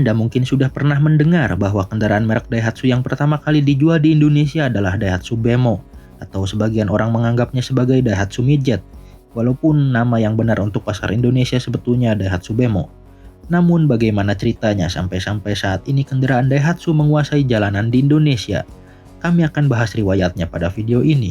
Anda mungkin sudah pernah mendengar bahwa kendaraan merek Daihatsu yang pertama kali dijual di Indonesia adalah Daihatsu Bemo, atau sebagian orang menganggapnya sebagai Daihatsu Midget, walaupun nama yang benar untuk pasar Indonesia sebetulnya Daihatsu Bemo. Namun bagaimana ceritanya sampai saat ini kendaraan Daihatsu menguasai jalanan di Indonesia? Kami akan bahas riwayatnya pada video ini.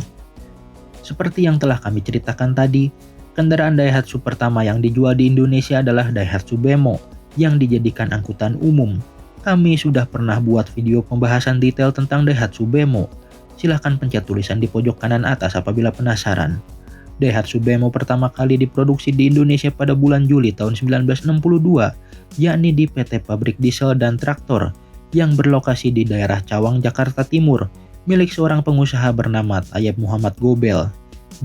Seperti yang telah kami ceritakan tadi, kendaraan Daihatsu pertama yang dijual di Indonesia adalah Daihatsu Bemo yang dijadikan angkutan umum. Kami sudah pernah buat video pembahasan detail tentang Daihatsu Bemo. Silahkan pencet tulisan di pojok kanan atas apabila penasaran. Daihatsu Bemo pertama kali diproduksi di Indonesia pada bulan Juli tahun 1962, yakni di PT Pabrik Diesel dan Traktor yang berlokasi di daerah Cawang, Jakarta Timur, milik seorang pengusaha bernama Tayyip Muhammad Gobel.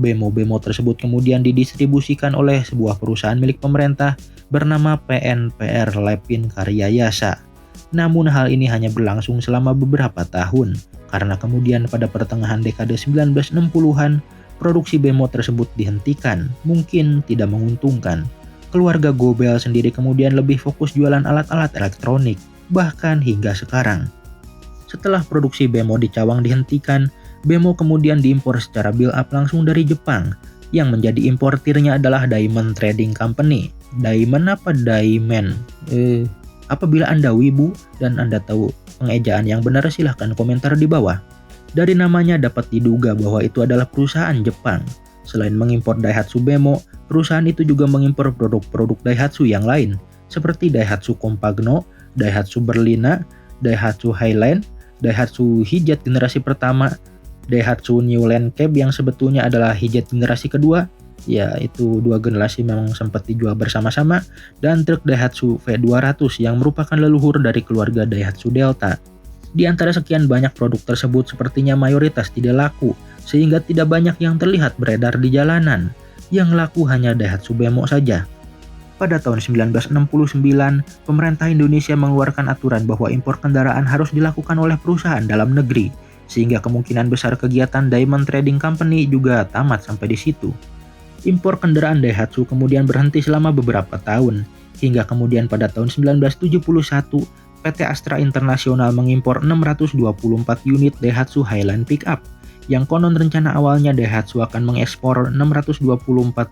Bemo-bemo tersebut kemudian didistribusikan oleh sebuah perusahaan milik pemerintah bernama PNPR Lepin Karya Yasa. Namun hal ini hanya berlangsung selama beberapa tahun, karena kemudian pada pertengahan dekade 1960-an, produksi bemo tersebut dihentikan, mungkin tidak menguntungkan. Keluarga Gobel sendiri kemudian lebih fokus jualan alat-alat elektronik, bahkan hingga sekarang. Setelah produksi bemo di Cawang dihentikan, bemo kemudian diimpor secara build-up langsung dari Jepang. Yang menjadi importirnya adalah Diamond Trading Company. Diamond apa Diamond? Apabila Anda wibu dan Anda tahu pengejaan yang benar, silahkan komentar di bawah. Dari namanya dapat diduga bahwa itu adalah perusahaan Jepang. Selain mengimpor Daihatsu Bemo, perusahaan itu juga mengimpor produk-produk Daihatsu yang lain, seperti Daihatsu Compagno, Daihatsu Berlina, Daihatsu Highland, Daihatsu Hijet generasi pertama, Daihatsu New Land Cab yang sebetulnya adalah Hijet generasi kedua, ya itu dua generasi memang sempat dijual bersama-sama, dan truk Daihatsu V200 yang merupakan leluhur dari keluarga Daihatsu Delta. Di antara sekian banyak produk tersebut sepertinya mayoritas tidak laku, sehingga tidak banyak yang terlihat beredar di jalanan. Yang laku hanya Daihatsu Bemo saja. Pada tahun 1969, pemerintah Indonesia mengeluarkan aturan bahwa impor kendaraan harus dilakukan oleh perusahaan dalam negeri, sehingga kemungkinan besar kegiatan Diamond Trading Company juga tamat sampai di situ. Impor kendaraan Daihatsu kemudian berhenti selama beberapa tahun, hingga kemudian pada tahun 1971, PT Astra International mengimpor 624 unit Daihatsu Highland Pickup, yang konon rencana awalnya Daihatsu akan mengekspor 624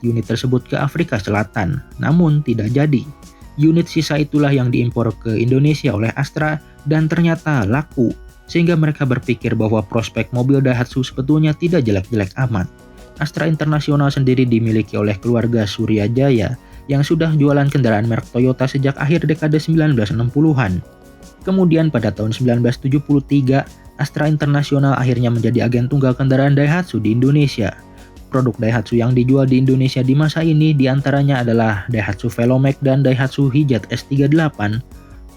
unit tersebut ke Afrika Selatan, namun tidak jadi. Unit sisa itulah yang diimpor ke Indonesia oleh Astra dan ternyata laku, sehingga mereka berpikir bahwa prospek mobil Daihatsu sebetulnya tidak jelek-jelek amat. Astra International sendiri dimiliki oleh keluarga Surya Jaya yang sudah jualan kendaraan merek Toyota sejak akhir dekade 1960-an. Kemudian pada tahun 1973, Astra International akhirnya menjadi agen tunggal kendaraan Daihatsu di Indonesia. Produk Daihatsu yang dijual di Indonesia di masa ini diantaranya adalah Daihatsu Velomax dan Daihatsu Hijet S38.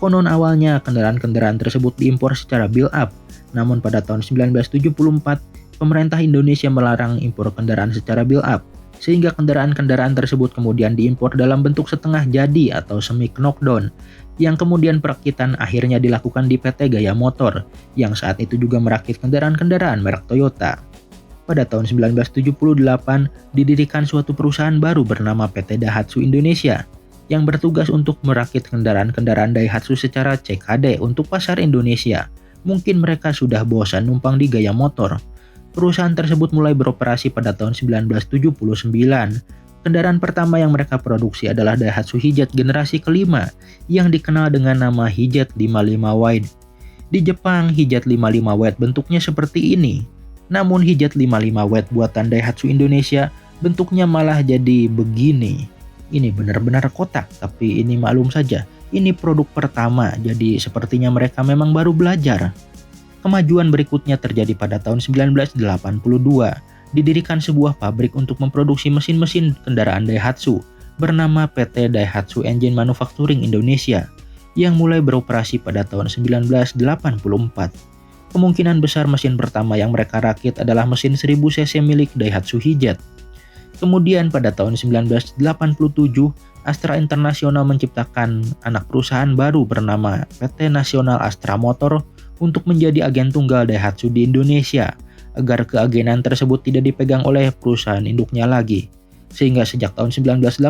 Konon awalnya kendaraan-kendaraan tersebut diimpor secara build-up, namun pada tahun 1974, pemerintah Indonesia melarang impor kendaraan secara build-up, sehingga kendaraan-kendaraan tersebut kemudian diimpor dalam bentuk setengah jadi atau semi-knockdown, yang kemudian perakitan akhirnya dilakukan di PT Gaya Motor, yang saat itu juga merakit kendaraan-kendaraan merek Toyota. Pada tahun 1978, didirikan suatu perusahaan baru bernama PT Daihatsu Indonesia, yang bertugas untuk merakit kendaraan-kendaraan Daihatsu secara CKD untuk pasar Indonesia. Mungkin mereka sudah bosan numpang di Gaya Motor. Perusahaan tersebut mulai beroperasi pada tahun 1979. Kendaraan pertama yang mereka produksi adalah Daihatsu Hijet generasi kelima yang dikenal dengan nama Hijet 55 Wide. Di Jepang, Hijet 55 Wide bentuknya seperti ini. Namun Hijet 55 Wide buatan Daihatsu Indonesia bentuknya malah jadi begini. Ini benar-benar kotak, tapi ini maklum saja, ini produk pertama, jadi sepertinya mereka memang baru belajar. Kemajuan berikutnya terjadi pada tahun 1982. Didirikan sebuah pabrik untuk memproduksi mesin-mesin kendaraan Daihatsu bernama PT Daihatsu Engine Manufacturing Indonesia yang mulai beroperasi pada tahun 1984. Kemungkinan besar mesin pertama yang mereka rakit adalah mesin 1000 cc milik Daihatsu Hijet. Kemudian pada tahun 1987, Astra International menciptakan anak perusahaan baru bernama PT Nasional Astra Motor untuk menjadi agen tunggal Daihatsu di Indonesia, agar keagenan tersebut tidak dipegang oleh perusahaan induknya lagi. Sehingga sejak tahun 1987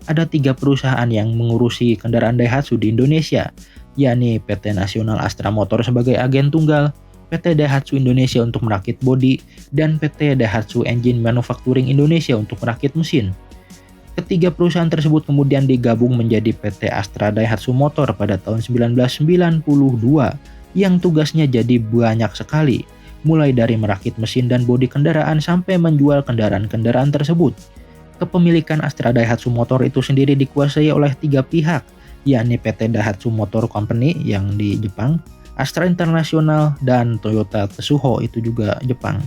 ada 3 perusahaan yang mengurusi kendaraan Daihatsu di Indonesia, yakni PT Nasional Astra Motor sebagai agen tunggal, PT Daihatsu Indonesia untuk merakit bodi, dan PT Daihatsu Engine Manufacturing Indonesia untuk merakit mesin. Ketiga perusahaan tersebut kemudian digabung menjadi PT Astra Daihatsu Motor pada tahun 1992 yang tugasnya jadi banyak sekali, mulai dari merakit mesin dan bodi kendaraan sampai menjual kendaraan-kendaraan tersebut. Kepemilikan Astra Daihatsu Motor itu sendiri dikuasai oleh 3 pihak, yakni PT Daihatsu Motor Company yang di Jepang, Astra International, dan Toyota Tsuho itu juga Jepang.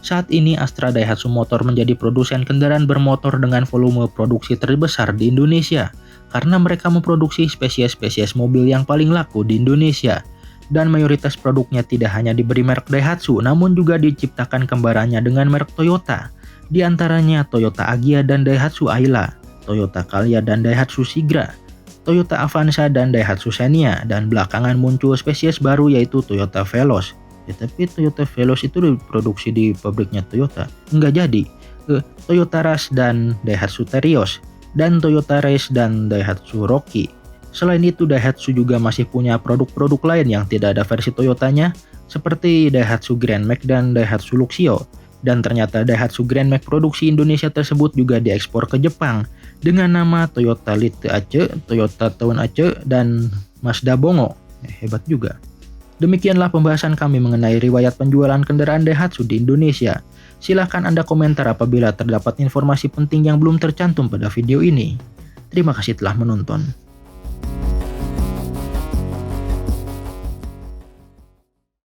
Saat ini Astra Daihatsu Motor menjadi produsen kendaraan bermotor dengan volume produksi terbesar di Indonesia karena mereka memproduksi spesies-spesies mobil yang paling laku di Indonesia. Dan mayoritas produknya tidak hanya diberi merek Daihatsu namun juga diciptakan kembarannya dengan merek Toyota. Di antaranya Toyota Agya dan Daihatsu Ayla, Toyota Calya dan Daihatsu Sigra, Toyota Avanza dan Daihatsu Xenia, dan belakangan muncul spesies baru yaitu Toyota Veloz. Ya, tapi Toyota Veloz itu diproduksi di pabriknya Toyota. Enggak jadi. Toyota Rush dan Daihatsu Terios, dan Toyota Race dan Daihatsu Rocky. Selain itu Daihatsu juga masih punya produk-produk lain yang tidak ada versi Toyotanya, seperti Daihatsu Grand Max dan Daihatsu Luxio. Dan ternyata Daihatsu Grand Max produksi Indonesia tersebut juga diekspor ke Jepang dengan nama Toyota Lite Ace, Toyota Town Ace, dan Mazda Bongo. Hebat juga. Demikianlah pembahasan kami mengenai riwayat penjualan kendaraan Daihatsu di Indonesia. Silahkan Anda komentar apabila terdapat informasi penting yang belum tercantum pada video ini. Terima kasih telah menonton.